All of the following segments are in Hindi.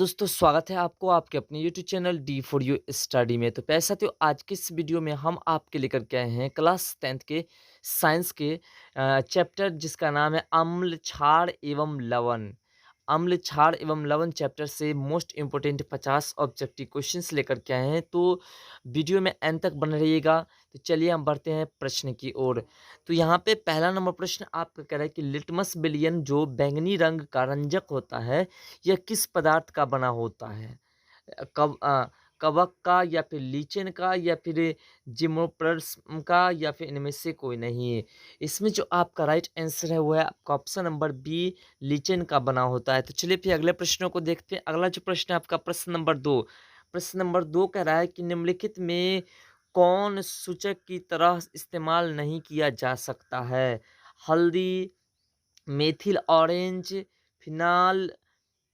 दोस्तों स्वागत है आपको आपके अपने YouTube channel D for you study में। तो प्यारे साथियों, आज की इस वीडियो में हम आपके लेकर के आए हैं क्लास 10th के साइंस के चैप्टर जिसका नाम है अम्ल क्षार एवं लवण। अम्ल क्षार एवं लवण चैप्टर से मोस्ट इम्पोर्टेंट 50 ऑब्जेक्टिव क्वेश्चंस लेकर के आए हैं। तो वीडियो में एंड तक बने रहिएगा। तो चलिए हम बढ़ते हैं प्रश्न की ओर। तो यहाँ पे पहला नंबर प्रश्न आपका कह रहा है कि लिटमस विलयन जो बैंगनी रंग का रंजक होता है, यह किस पदार्थ का बना होता है? कब कवक का या फिर लीचेन का या फिर जिम्नोस्पर्म का या फिर इनमें से कोई नहीं है। इसमें जो आपका राइट आंसर है वो है आपका ऑप्शन नंबर बी, लीचेन का बना होता है। तो चलिए फिर अगले प्रश्नों को देखते हैं। अगला जो प्रश्न है आपका प्रश्न नंबर 2। प्रश्न नंबर 2 कह रहा है कि निम्नलिखित में कौन सूचक की तरह इस्तेमाल नहीं किया जा सकता है? हल्दी, मेथिल ऑरेंज, फिनाल,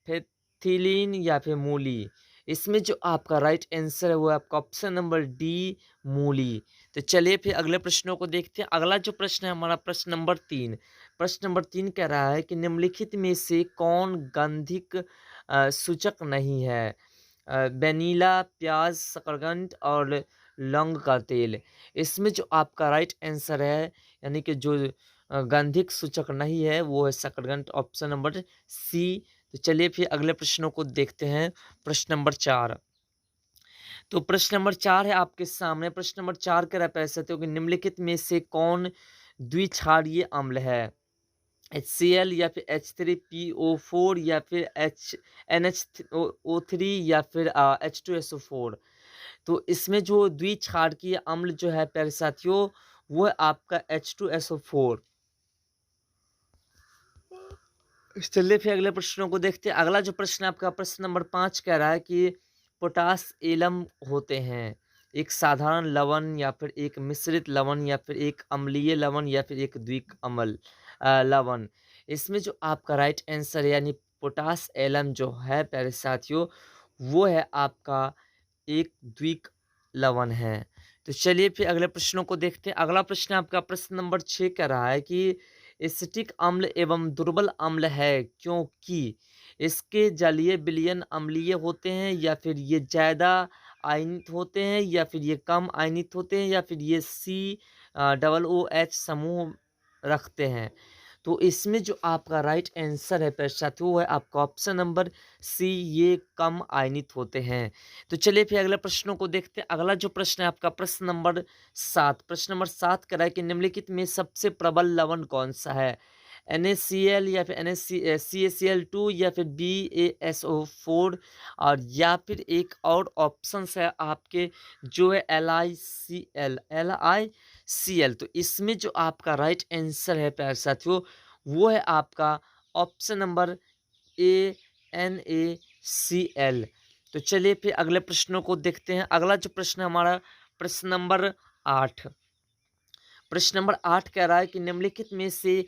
एथिलीन या फिर मूली। इसमें जो आपका राइट आंसर है वो है आपका ऑप्शन नंबर डी, मूली। तो चलिए फिर अगले प्रश्नों को देखते हैं। अगला जो प्रश्न है हमारा प्रश्न नंबर 3। प्रश्न नंबर 3 कह रहा है कि निम्नलिखित में से कौन गंधिक सूचक नहीं है? वेनिला, प्याज, शकरकंद और लौंग का तेल। इसमें जो आपका राइट आंसर है यानी कि जो गंधिक सूचक नहीं है वो है शकरकंद, ऑप्शन नंबर सी। तो चलिए फिर अगले प्रश्नों को देखते हैं। प्रश्न नंबर 4। तो प्रश्न नंबर 4 है आपके सामने। प्रश्न नंबर 4 कह रहा है पैसे कि निम्नलिखित में से कौन द्विक्षारीय अम्ल है? HCl या फिर H3PO4 या फिर NH3 या फिर H2SO4। तो इसमें जो द्विक्षारकीय अम्ल जो है प्यारे साथियों वो है आपका H2SO4। चलिए फिर अगले प्रश्नों को देखते हैं। अगला जो प्रश्न आपका प्रश्न नंबर 5 कह रहा है कि पोटास एलम होते हैं एक साधारण लवण या फिर एक मिश्रित लवण या फिर एक अम्लीय लवण या फिर एक द्विक अम्ल लवण। इसमें जो आपका राइट आंसर है यानी पोटास एलम जो है प्यारे साथियों वो है आपका एक द्विक लवण है। तो चलिए फिर अगले प्रश्नों को देखते हैं। अगला प्रश्न आपका प्रश्न नंबर 6 कह रहा है कि एसिटिक अम्ल एवं दुर्बल अम्ल है क्योंकि इसके जलीय विलयन अम्लीय होते हैं या फिर ये ज़्यादा आयनित होते हैं या फिर ये कम आयनित होते हैं या फिर ये COOH समूह रखते हैं। तो इसमें जो आपका राइट आंसर है प्यारे साथियों वो है आपका ऑप्शन नंबर सी, ये कम आयनित होते हैं। तो चलिए फिर अगले प्रश्नों को देखते हैं। अगला जो प्रश्न है आपका प्रश्न नंबर 7। प्रश्न नंबर 7 कह रहा है कि निम्नलिखित में सबसे प्रबल लवण कौन सा है? NaCl या फिर CaCl2 या फिर BaSO4 और या फिर एक और ऑप्शन है आपके जो है LiCl। तो इसमें जो आपका राइट आंसर है प्यारे साथियों वो है आपका ऑप्शन नंबर ए, NaCl। तो चलिए फिर अगले प्रश्नों को देखते हैं। अगला जो प्रश्न है हमारा प्रश्न नंबर 8। प्रश्न नंबर 8 कह रहा है कि निम्नलिखित में से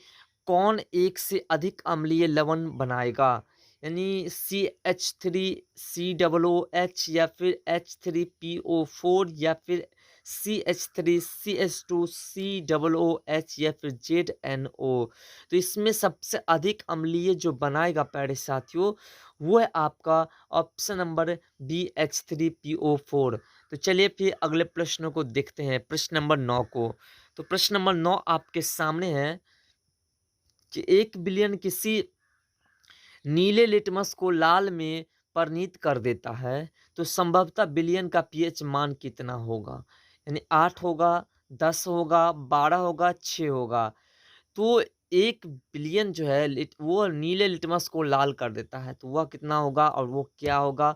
कौन एक से अधिक अम्लीय लवण बनाएगा? यानी CH3COOH या फिर H3PO4 या फिर CH3CH2COOH या फिर ZNO। तो इसमें सबसे अधिक अम्लीय जो बनाएगा प्यारे साथियों वो है आपका ऑप्शन नंबर बी, H3PO4। तो चलिए फिर अगले प्रश्नों को देखते हैं। प्रश्न नंबर 9 को। तो प्रश्न नंबर 9 आपके सामने है कि 1 बिलियन किसी नीले लिटमस को लाल में परिणत कर देता है तो संभवतः बिलियन का पीएच मान कितना होगा? यानी 8 होगा, 10 होगा, 12 होगा, 6 होगा। तो 1 बिलियन जो है वो नीले लिटमस को लाल कर देता है तो वह कितना होगा और वो क्या होगा?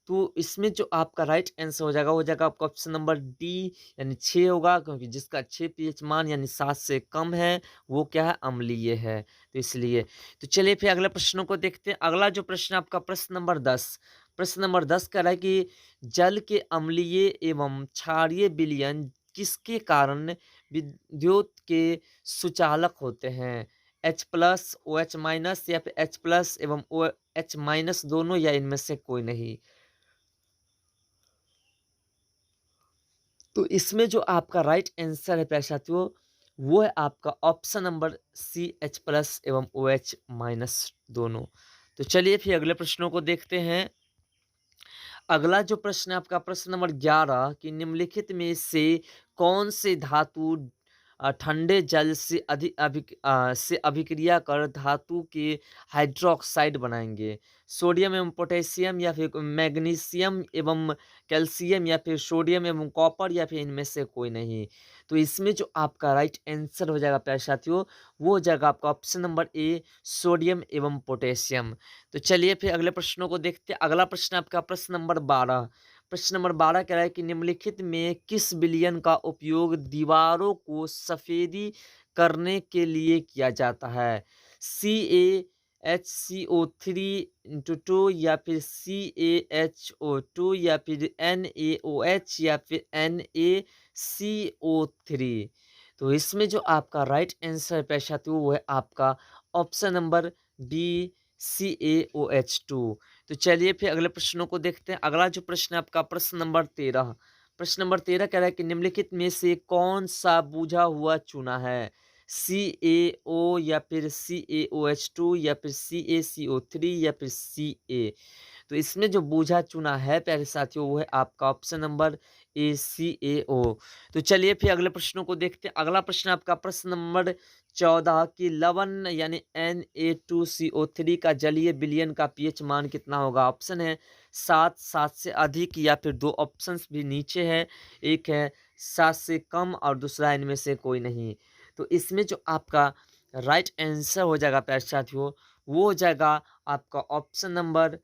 तो इसमें जो आपका राइट आंसर हो जाएगा आपका ऑप्शन नंबर डी यानी 6 होगा, क्योंकि जिसका 6 पीएच मान यानी 7 से कम है वो क्या है? अम्लीय है। तो इसलिए तो चलिए फिर अगले प्रश्नों को देखते हैं। अगला जो प्रश्न आपका प्रश्न नंबर 10। प्रश्न नंबर 10 कह रहा है कि जल के अम्लीय एवं क्षारीय विलयन किसके कारण विद्युत के सुचालक होते हैं? H+ OH- या फिर H+ एवं OH- दोनों या इनमें से कोई नहीं। तो इसमें जो आपका राइट आंसर है प्यारे साथियों वो है आपका ऑप्शन नंबर सी, H+ एवं OH- दोनों। तो चलिए फिर अगले प्रश्नों को देखते हैं। अगला जो प्रश्न है आपका प्रश्न नंबर 11 कि निम्नलिखित में से कौन से धातु ठंडे जल से से अभिक्रिया कर धातु के हाइड्रोक्साइड बनाएंगे। सोडियम एवं पोटेशियम या फिर मैग्नीशियम एवं कैल्शियम या फिर सोडियम एवं कॉपर या फिर इनमें से कोई नहीं। तो इसमें जो आपका राइट आंसर हो जाएगा प्यारे साथियों, वो हो जाएगा आपका ऑप्शन नंबर ए सोडियम एवं पोटेशियम। तो चलिए फिर अगले प्रश्नों को देखते हैं। अगला प्रश्न आपका प्रश्न नंबर 12। प्रश्न नंबर 12 कह रहा है कि निम्नलिखित में किस विलयन का उपयोग दीवारों को सफेदी करने के लिए किया जाता है? CaHCO3 इंटू 2 या फिर CaHO2 या फिर NaOH या फिर NaCO3। तो इसमें जो आपका राइट आंसर है प्यारे साथियों, वो है आपका ऑप्शन नंबर बी CaOH2। तो चलिए फिर अगले प्रश्नों को देखते हैं। अगला जो प्रश्न है आपका प्रश्न नंबर 13। प्रश्न नंबर 13 कह रहा है कि निम्नलिखित में से कौन सा बुझा हुआ चूना है? CaO या फिर CaOH2 या फिर CaCO3 या फिर Ca। तो इसमें जो बूझा चूना है प्यारे साथियों, वो है आपका ऑप्शन नंबर ए CaO। तो चलिए फिर अगले प्रश्नों को देखते हैं। अगला प्रश्न आपका प्रश्न नंबर 14 कि लवण यानी Na2CO3 का जलीय विलयन का पीएच मान कितना होगा? ऑप्शन है 7, 7 से अधिक या फिर दो ऑप्शंस भी नीचे है। एक है 7 से कम और दूसरा इनमें से कोई नहीं। तो इसमें जो आपका राइट आंसर हो जाएगा प्यारे साथियों, वो हो जाएगा आपका ऑप्शन नंबर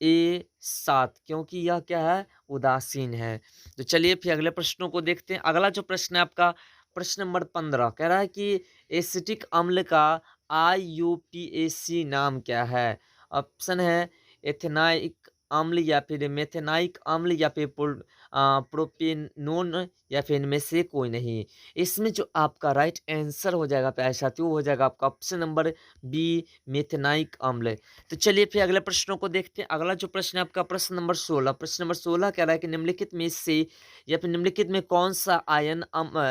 ए 7, क्योंकि यह क्या है? उदासीन है। तो चलिए फिर अगले प्रश्नों को देखते हैं। अगला जो प्रश्न है आपका प्रश्न नंबर 15 कह रहा है कि एसिटिक अम्ल का IUPAC नाम क्या है? ऑप्शन है एथेनाइक अम्ल या फिर मेथेनाइक अम्ल या फिर प्रोपेनोन या फिर इनमें से कोई नहीं। इसमें जो आपका राइट आंसर हो जाएगा प्यारे साथियों, वो हो जाएगा आपका ऑप्शन नंबर बी मेथेनाइक अम्ल। तो चलिए फिर अगले प्रश्नों को देखते हैं। अगला जो प्रश्न है आपका प्रश्न नंबर 16। प्रश्न नंबर 16 कह रहा है कि निम्नलिखित में से या फिर निम्नलिखित में कौन सा आयन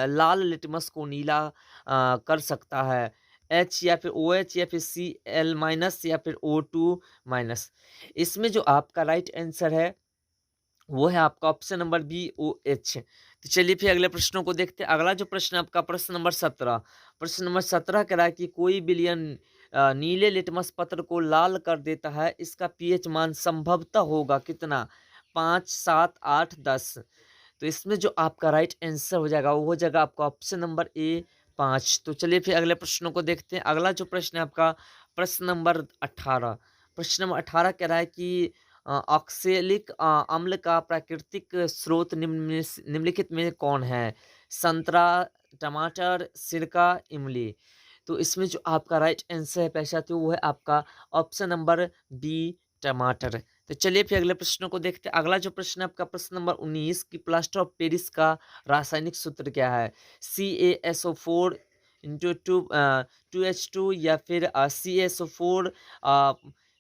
लाल लिटमस को नीला कर सकता है? H या फिर OH या फिर Cl माइनस या फिर O2 माइनस। इसमें जो आपका राइट आंसर है, वो है आपका ऑप्शन नंबर बी OH। तो चलिए फिर अगले प्रश्नों को देखते हैं। अगला जो प्रश्न है आपका प्रश्न नंबर 17। प्रश्न नंबर 17 कह रहा है कि कोई विलयन नीले लिटमस पत्र को लाल कर देता है, इसका पीएच मान संभवतः होगा कितना? 5, 7, 8, 10। तो इसमें जो आपका राइट आंसर हो जाएगा, वो हो जाएगा आपका ऑप्शन नंबर ए 5। तो चलिए फिर अगले प्रश्नों को देखते हैं। अगला जो प्रश्न है आपका प्रश्न नंबर 18। प्रश्न नंबर 18 कह रहा है कि ऑक्सैलिक अम्ल का प्राकृतिक स्रोत निम्नलिखित में कौन है? संतरा, टमाटर, सिरका, इमली। तो इसमें जो आपका राइट आंसर है पैसा तो वो है आपका ऑप्शन नंबर बी टमाटर। तो चलिए फिर अगले प्रश्नों को देखते हैं। अगला जो प्रश्न है आपका प्रश्न नंबर 19 कि प्लास्टर ऑफ पेरिस का रासायनिक सूत्र क्या है? CaSO4 इंटू 2H2 या फिर CaSO4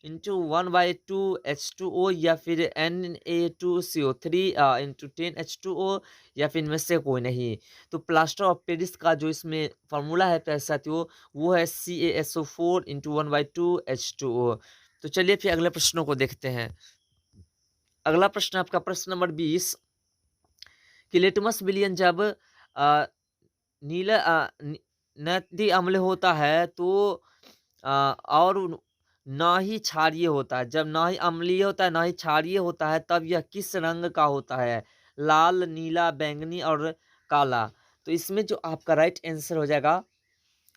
इंटू 1/2H2O या फिर Na2CO3 इंटू 10H2O या फिर इनमें से कोई नहीं। तो प्लास्टर ऑफ पेरिस का जो इसमें फॉर्मूला है प्यारे साथियों, वो है CaSO4 इंटू 1/2H2O। तो चलिए फिर अगले प्रश्नों को देखते हैं। अगला प्रश्न आपका प्रश्न नंबर 20 कि लिटमस विलयन जब नीला नकदी अम्ल होता है तो और ना ही क्षारीय होता है। जब ना ही अम्लीय होता है ना ही क्षारीय होता है, तब यह किस रंग का होता है? लाल, नीला, बैंगनी और काला। तो इसमें जो आपका राइट आंसर हो जाएगा,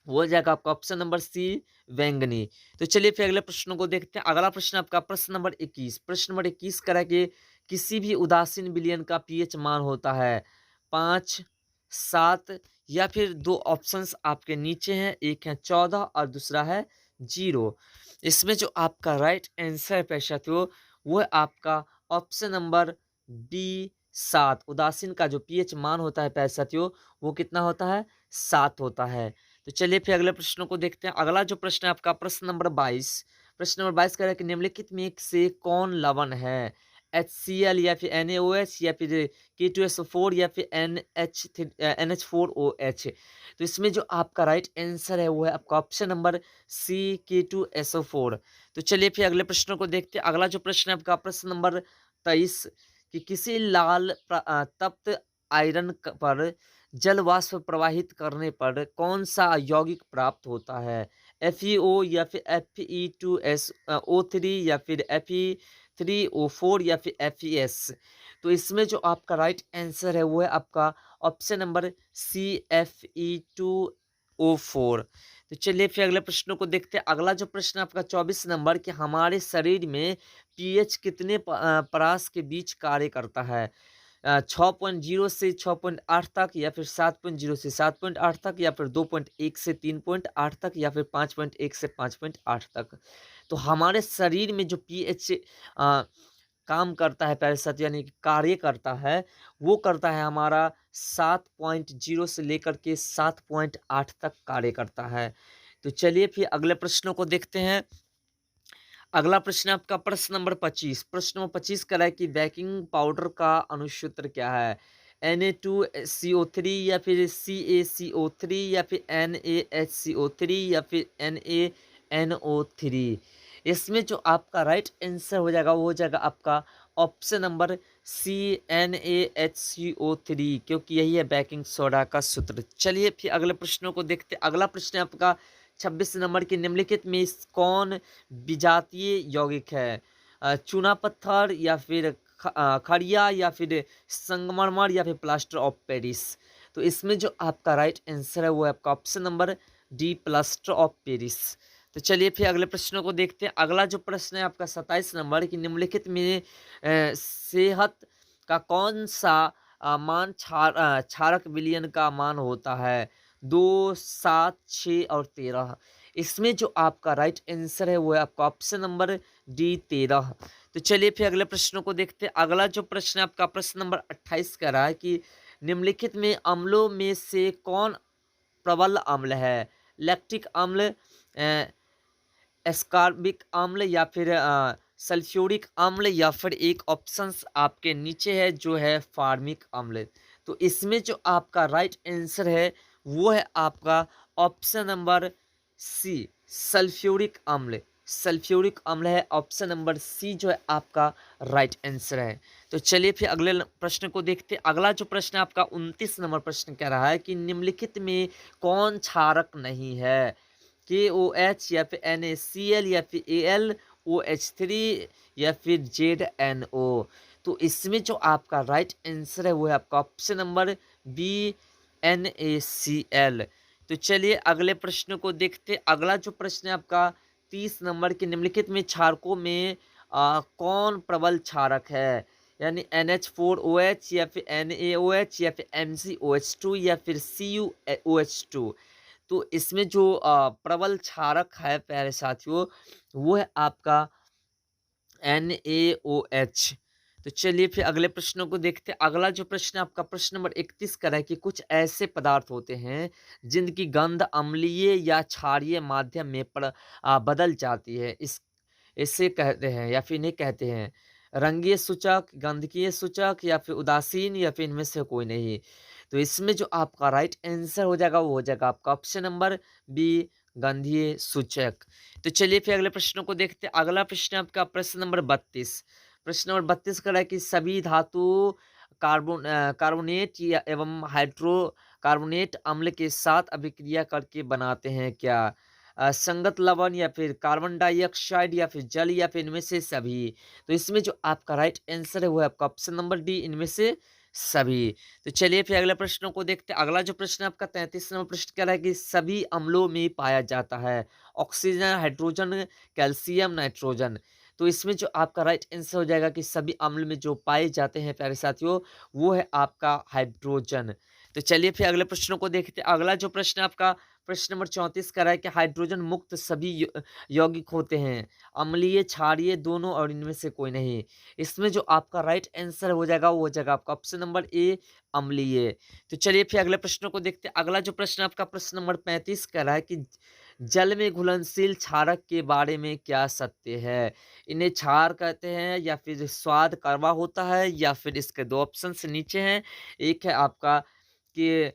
वो हो जाएगा आपका ऑप्शन नंबर सी बैंगनी। तो चलिए फिर अगले प्रश्नों को देखते हैं। अगला प्रश्न आपका प्रश्न नंबर 21। प्रश्न नंबर 21 कह रहा है कि किसी भी उदासीन विलयन का पीएच मान होता है 5, 7 या फिर दो ऑप्शंस आपके नीचे हैं, एक है 14 और दूसरा है 0। इसमें जो आपका राइट आंसर है पैसा तो वो है आपका ऑप्शन नंबर बी 7। उदासीन का जो पीएच मान होता है पैसा वो कितना होता है? 7 होता है। तो चलिए फिर अगले प्रश्नों को देखते हैं। अगला जो प्रश्न है आपका प्रश्न नंबर 22। प्रश्न नंबर 22 कह रहा है कि निम्नलिखित में से कौन लवण है? HCl या फिर NaOH या फिर K2SO4 या फिर NH4OH। तो इसमें जो आपका राइट आंसर है वो है आपका ऑप्शन नंबर सी K2SO4। तो चलिए फिर अगले प्रश्नों को देखते हैं। अगला जो प्रश्न है आपका प्रश्न नंबर 23 कि किसी लाल तप्त आयरन पर जल वाष्प प्रवाहित करने पर कौन सा यौगिक प्राप्त होता है? FeO या फिर Fe2SO3 या फिर Fe3O4 या फिर FeS। तो इसमें जो आपका राइट आंसर है वो है आपका ऑप्शन नंबर सी, Fe2O4। तो चलिए फिर अगले प्रश्नों को देखते हैं। अगला जो प्रश्न आपका 24 नंबर कि हमारे शरीर में पीएच कितने परास के बीच कार्य करता है? 6.0 से 6.8 तक या फिर 7.0 से 7.8 तक या फिर 2.1 से 3.8 तक या फिर 5.1 से 5.8 तक। तो हमारे शरीर में जो पीएच काम करता है प्यारे साथी, यानी कि कार्य करता है, वो करता है हमारा 7.0 से लेकर के 7.8 तक कार्य करता है। तो चलिए फिर अगले प्रश्नों को देखते हैं। अगला प्रश्न आपका प्रश्न नंबर 25। प्रश्न नंबर 25 कह रहा है कि बेकिंग पाउडर का अनुसूत्र क्या है? Na2CO3 या फिर CaCO3 या फिर NaHCO3 या फिर NaNO3। इसमें जो आपका राइट आंसर हो जाएगा वो हो जाएगा आपका ऑप्शन नंबर सी, NaHCO3, क्योंकि यही है बेकिंग सोडा का सूत्र। चलिए फिर अगले प्रश्नों को देखते हैं। अगला प्रश्न है आपका 26 नंबर की, निम्नलिखित में कौन विजातीय यौगिक है? चूना पत्थर या फिर खड़िया या फिर संगमरमर या फिर प्लास्टर ऑफ पेरिस। तो इसमें जो आपका राइट आंसर है वो है आपका option number D, plaster of Paris. तो चलिए फिर अगले प्रश्नों को देखते हैं। अगला जो प्रश्न है आपका 27 नंबर की, निम्नलिखित में सेहत का कौन सा मान क्षारक विलयन का मान होता है? 2, 7, 6 और 13। इसमें जो आपका राइट आंसर है वो है आपका ऑप्शन नंबर डी, 13। तो चलिए फिर अगले प्रश्नों को देखते हैं। अगला जो प्रश्न है आपका प्रश्न नंबर 28 कह रहा है कि निम्नलिखित में अम्लों में से कौन प्रबल अम्ल है? लैक्टिक अम्ल, एस्कॉर्बिक अम्ल या फिर सल्फ्यूरिक अम्ल या फिर एक ऑप्शंस आपके नीचे है जो है फार्मिक अम्ल। तो इसमें जो आपका राइट आंसर है वो है आपका ऑप्शन नंबर सी, सल्फ्यूरिक अम्ल। सल्फ्यूरिक अम्ल है ऑप्शन नंबर सी जो है आपका राइट आंसर है। तो चलिए फिर अगले प्रश्न को देखते हैं। अगला जो प्रश्न है आपका 29 नंबर प्रश्न कह रहा है कि निम्नलिखित में कौन क्षारक नहीं है? KOH या फिर NaCl या फिर AlOH3 या फिर ZNO। तो इसमें जो आपका राइट आंसर है वो है आपका ऑप्शन नंबर बी, NaCl। तो चलिए अगले प्रश्न को देखते। अगला जो प्रश्न है आपका 30 नंबर के, निम्नलिखित में क्षारकों में कौन प्रबल क्षारक है? यानी NH4OH या फिर NaOH या फिर MgOH2 या फिर CuOH2। तो इसमें जो प्रबल क्षारक है प्यारे साथियों वो है आपका NaOH। तो चलिए फिर अगले प्रश्नों को देखते हैं। अगला जो प्रश्न आपका प्रश्न नंबर 31 का है कि कुछ ऐसे पदार्थ होते हैं जिनकी गंध अम्लीय या क्षारीय माध्यम में बदल जाती है। इसे कहते हैं या फिर इन्हें कहते हैं रंगीय सूचक, गंधकीय सूचक या फिर उदासीन या फिर इनमें से कोई नहीं। तो इसमें जो आपका राइट आंसर हो जाएगा वो हो जाएगा आपका ऑप्शन नंबर बी, गंधीय सूचक। तो चलिए फिर अगले प्रश्नों को देखते हैं। अगला प्रश्न आपका प्रश्न नंबर 32। प्रश्न नंबर 32 का है कि सभी धातु कार्बोनेट या एवं हाइड्रोकार्बोनेट अम्ल के साथ अभिक्रिया करके बनाते हैं क्या? संगत लवण या फिर कार्बन डाइऑक्साइड या फिर जल या फिर इनमें से सभी। तो इसमें जो आपका राइट आंसर है वो है आपका ऑप्शन नंबर डी, इनमें से सभी। तो चलिए फिर अगले प्रश्नों को देखते हैं। अगला जो प्रश्न है आपका 33 नंबर प्रश्न कह रहा है कि सभी अम्लों में पाया जाता है ऑक्सीजन, हाइड्रोजन, कैल्शियम, नाइट्रोजन। तो इसमें जो आपका राइट आंसर हो जाएगा कि सभी अम्ल में जो पाए जाते हैं प्यारे साथियों वो है आपका हाइड्रोजन। तो चलिए फिर अगले प्रश्नों को देखते हैं। अगला जो प्रश्न है आपका प्रश्न नंबर 34 कह रहा है कि हाइड्रोजन मुक्त सभी यौगिक होते हैं, अम्लीय, क्षारीय दोनों और इनमें से कोई नहीं। इसमें जो आपका राइट आंसर हो जाएगा वो हो जाएगा आपका ऑप्शन नंबर ए, अम्लीय। तो चलिए फिर अगले प्रश्नों को देखते हैं। अगला जो प्रश्न आपका प्रश्न नंबर 35 कह रहा है कि जल में घुलनशील क्षारक के बारे में क्या सत्य है? इन्हें क्षार कहते हैं या फिर स्वाद कड़वा होता है या फिर इसके दो ऑप्शन नीचे हैं। एक है आपका कि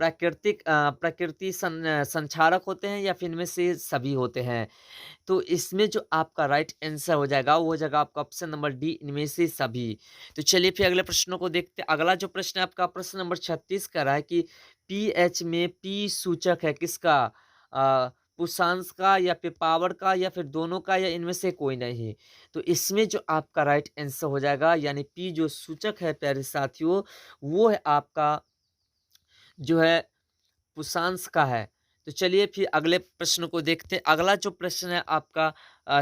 प्रकृति संक्षारक होते हैं या फिर इनमें से सभी होते हैं? तो इसमें जो आपका राइट आंसर हो जाएगा वो हो जाएगा आपका ऑप्शन नंबर डी, इनमें से सभी। तो चलिए फिर अगले प्रश्नों को देखते हैं। अगला जो प्रश्न है आपका प्रश्न नंबर 36 का रहा है कि पीएच में पी सूचक है किसका? पुरुषांश का या फिर पावर का या फिर दोनों का या इनमें से कोई नहीं। तो इसमें जो आपका राइट आंसर हो जाएगा यानी पी जो सूचक है प्यारे साथियों, वो है आपका जो है पुरुषांश का है। तो चलिए फिर अगले प्रश्न को देखते हैं। अगला जो प्रश्न है आपका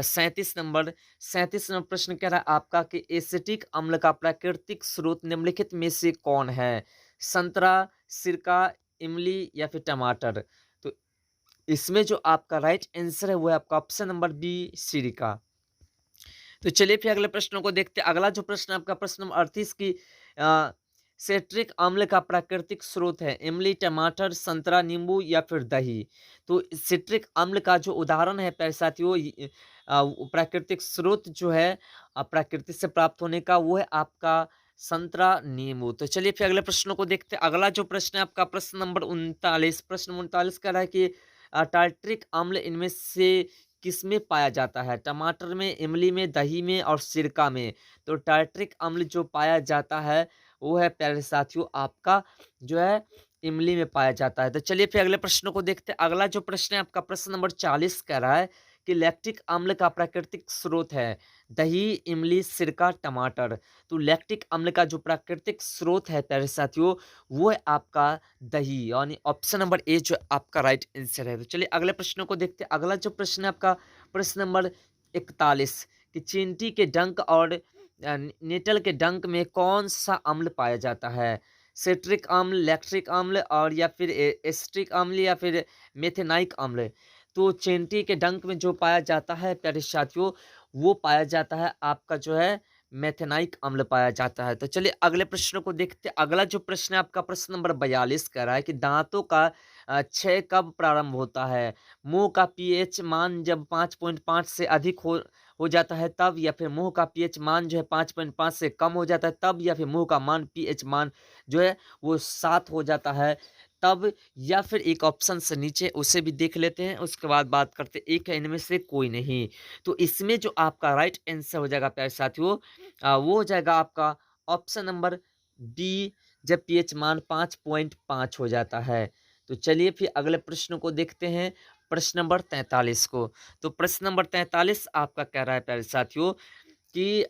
37 नंबर प्रश्न कह रहा है आपका कि एसिटिक अम्ल का प्राकृतिक स्रोत निम्नलिखित में से कौन है? संतरा, सिरका, इमली या फिर टमाटर? तो इसमें जो आपका राइट आंसर है वो है आपका ऑप्शन नंबर बी, सिरका। तो चलिए फिर अगले प्रश्नों को देखते हैं। अगला जो प्रश्न है आपका प्रश्न नंबर 38 की सेट्रिक अम्ल का प्राकृतिक स्रोत है इमली, टमाटर, संतरा, नींबू या फिर दही। तो सिट्रिक अम्ल का जो उदाहरण है प्यारे साथियों, प्राकृतिक स्रोत जो है प्रकृति से प्राप्त होने का, वो है आपका संतरा, नींबू। तो चलिए फिर अगले प्रश्नों को देखते हैं। अगला जो प्रश्न है आपका प्रश्न नंबर 39, प्रश्न 39 कह रहा है कि टार्ट्रिक अम्ल इनमें से किसमें पाया जाता है? टमाटर में, इमली में, दही में और सिरका में। तो टार्ट्रिक अम्ल जो पाया जाता है वो है प्यारे साथियों आपका जो है इमली में पाया जाता है। तो चलिए फिर अगले प्रश्नों को देखते हैं। अगला जो प्रश्न है आपका प्रश्न नंबर 40 कह रहा है कि लैक्टिक अम्ल का प्राकृतिक स्रोत है दही, इमली, सिरका, टमाटर। तो लैक्टिक अम्ल का जो प्राकृतिक स्रोत है प्यारे साथियों, वो है आपका दही, यानी ऑप्शन नंबर ए जो आपका राइट आंसर है। तो चलिए अगले प्रश्नों को देखते हैं। अगला जो प्रश्न है आपका प्रश्न नंबर 41 कि चींटी के डंक और नेटल के डंक में कौन सा अम्ल पाया जाता है? सिट्रिक अम्ल, लैक्टिक अम्ल और या फिर एसिटिक अम्ल या फिर मेथेनाइक अम्ल। तो चींटी के डंक में जो पाया जाता है प्यारे साथियों, वो पाया जाता है आपका जो है मेथेनाइक अम्ल पाया जाता है। तो चलिए अगले प्रश्न को देखते हैं। अगला जो प्रश्न है आपका प्रश्न नंबर 42 कह रहा है कि दांतों का क्षय कब प्रारंभ होता है? मुंह का पीएच मान जब 5.5 से अधिक हो जाता है तब, या फिर मुंह का पीएच मान जो है 5.5 से कम हो जाता है तब, या फिर मुंह का मान पीएच मान जो है वो 7 हो जाता है तब, या फिर एक ऑप्शन से नीचे उसे भी देख लेते हैं, उसके बाद बात करते हैं। एक है इनमें से कोई नहीं। तो इसमें जो आपका राइट आंसर हो जाएगा प्यारे साथियों, वो हो जाएगा आपका ऑप्शन नंबर डी, जब पीएच मान 5.5 हो जाता है। तो चलिए फिर अगले प्रश्न को देखते हैं, प्रश्न नंबर 43 को। तो प्रश्न नंबर 43 आपका कह रहा है प्यारे साथियों कि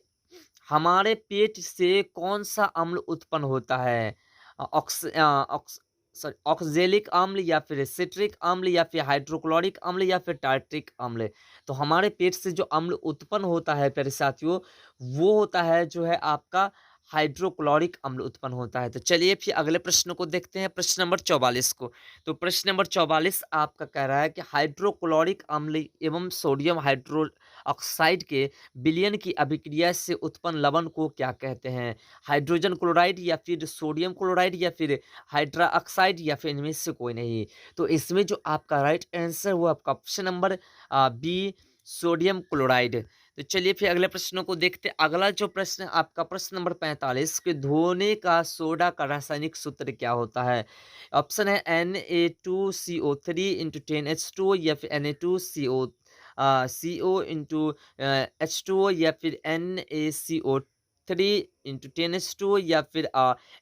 हमारे पेट से कौन सा अम्ल उत्पन्न होता है? ऑक्स ऑक्स सॉरी ऑक्जेलिक अम्ल या फिर सिट्रिक अम्ल या फिर हाइड्रोक्लोरिक अम्ल या फिर टार्ट्रिक अम्ल। तो हमारे पेट से जो अम्ल उत्पन्न होता है प्यारे साथियों, वो होता है जो है आपका हाइड्रोक्लोरिक अम्ल उत्पन्न होता है। तो चलिए फिर अगले प्रश्न को देखते हैं, प्रश्न नंबर 44 को। तो प्रश्न नंबर 44 आपका कह रहा है कि हाइड्रोक्लोरिक अम्ल एवं सोडियम हाइड्रो ऑक्साइड के विलयन की अभिक्रिया से उत्पन्न लवण को क्या कहते हैं? हाइड्रोजन क्लोराइड या फिर सोडियम क्लोराइड या फिर हाइड्रा ऑक्साइड या फिर इनमें से कोई नहीं। तो इसमें जो आपका राइट आंसर वो आपका option number b, sodium chloride. तो चलिए फिर अगले प्रश्नों को देखते हैं। अगला जो प्रश्न है आपका प्रश्न नंबर 45 के धोने का सोडा का रासायनिक सूत्र क्या होता है? ऑप्शन है Na2CO3 इंटू 10H2 या फिर Na2CO इंटू H2O या फिर NaCO3 इंटू 10H2 या फिर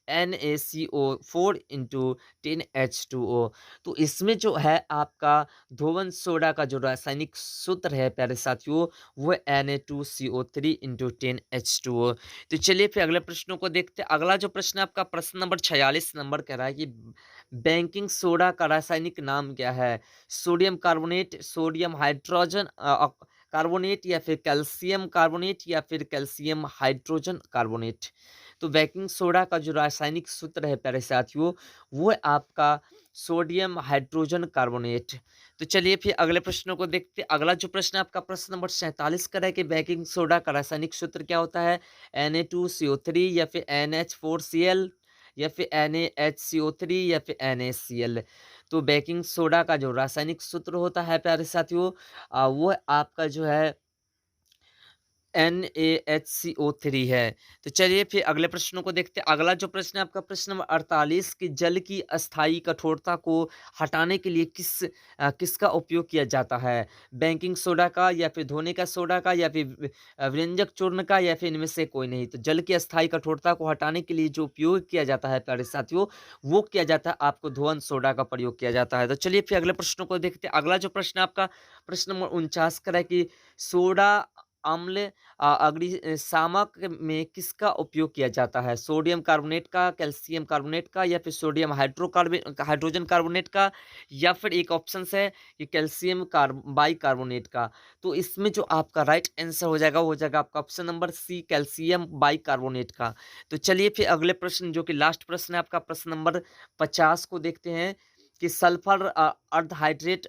NaCO4 इंटू 10H2O। तो इसमें जो है आपका धोवन सोडा का जो रासायनिक सूत्र है प्यारे साथियों, वो Na2CO3 इंटू 10H2O। तो चलिए फिर अगले प्रश्नों को देखते हैं। अगला जो प्रश्न है आपका प्रश्न नंबर 46 नंबर कह रहा है कि बेकिंग सोडा का रासायनिक नाम क्या है? Sodium carbonate, sodium hydrogen carbonate या फिर कैल्शियम कार्बोनेट या फिर कैल्शियम हाइड्रोजन कार्बोनेट। तो बेकिंग सोडा का जो रासायनिक सूत्र है प्यारे साथियों, वो है आपका सोडियम हाइड्रोजन कार्बोनेट। तो चलिए फिर अगले प्रश्नों को देखते हैं। अगला जो प्रश्न है आपका प्रश्न नंबर 47 का है कि बेकिंग सोडा का रासायनिक सूत्र क्या होता है? Na2CO3 या फिर NH4Cl या फिर NaHCO3 या फिर NaCl। तो बेकिंग सोडा का जो रासायनिक सूत्र होता है प्यारे साथियों, वो आपका जो है NaHCO3 है। तो चलिए फिर अगले प्रश्नों को देखते हैं। अगला जो प्रश्न है आपका प्रश्न नंबर 48 कि जल की अस्थायी कठोरता को हटाने के लिए किसका उपयोग किया जाता है? बेकिंग सोडा का या फिर धोने का सोडा का या फिर व्यंजक चूर्ण का या फिर इनमें से कोई नहीं? तो जल की अस्थायी कठोरता को हटाने के लिए जो उपयोग किया जाता है प्यारे साथियों, वो किया जाता है आपको धोवन सोडा का प्रयोग किया जाता है। तो चलिए फिर अगले प्रश्नों को देखते हैं। अगला जो प्रश्न है आपका प्रश्न नंबर 49 का है कि सोडा अम्ल शामक में किसका उपयोग किया जाता है? सोडियम कार्बोनेट का, कैल्शियम कार्बोनेट का या फिर सोडियम हाइड्रोजन कार्बोनेट का या फिर एक ऑप्शंस है कि कैल्शियम बाइकार्बोनेट का। तो इसमें जो आपका राइट आंसर हो जाएगा, वो हो जाएगा आपका option number c calcium bicarbonate का। तो चलिए फिर अगले प्रश्न जो कि लास्ट प्रश्न है आपका प्रश्न नंबर 50 को देखते हैं कि सल्फर अर्धहाइड्रेट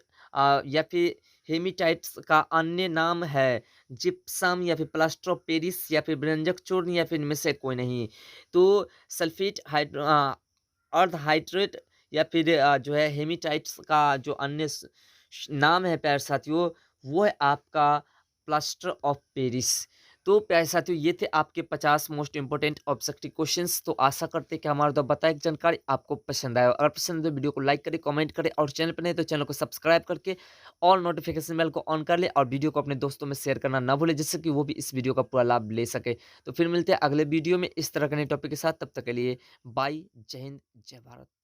या फिर हेमेटाइट्स का अन्य नाम है जिप्सम या फिर प्लास्टर ऑफ पेरिस या फिर व्यंजक चूर्ण या फिर इनमें से कोई नहीं। तो सल्फेट अर्धहाइड्रेट या फिर जो है हेमेटाइट्स का जो अन्य नाम है प्यारे साथियों, वो है आपका प्लास्टर ऑफ पेरिस। तो प्यारे साथियों ये थे आपके 50 मोस्ट इंपोर्टेंट ऑब्जेक्टिव क्वेश्चंस। तो आशा करते हैं कि हमारा द्वारा बताई गई जानकारी आपको पसंद आया। अगर पसंद है तो वीडियो को लाइक करें, कमेंट करें और चैनल पर नहीं तो चैनल को सब्सक्राइब करके ऑल नोटिफिकेशन बेल को ऑन कर ले और वीडियो को अपने दोस्तों में शेयर करना ना भूले, जिससे कि वो भी इस वीडियो का पूरा लाभ ले सके। तो फिर मिलते हैं अगले वीडियो में इस तरह के नए टॉपिक के साथ। तब तक के लिए बाय, जय हिंद, जय भारत।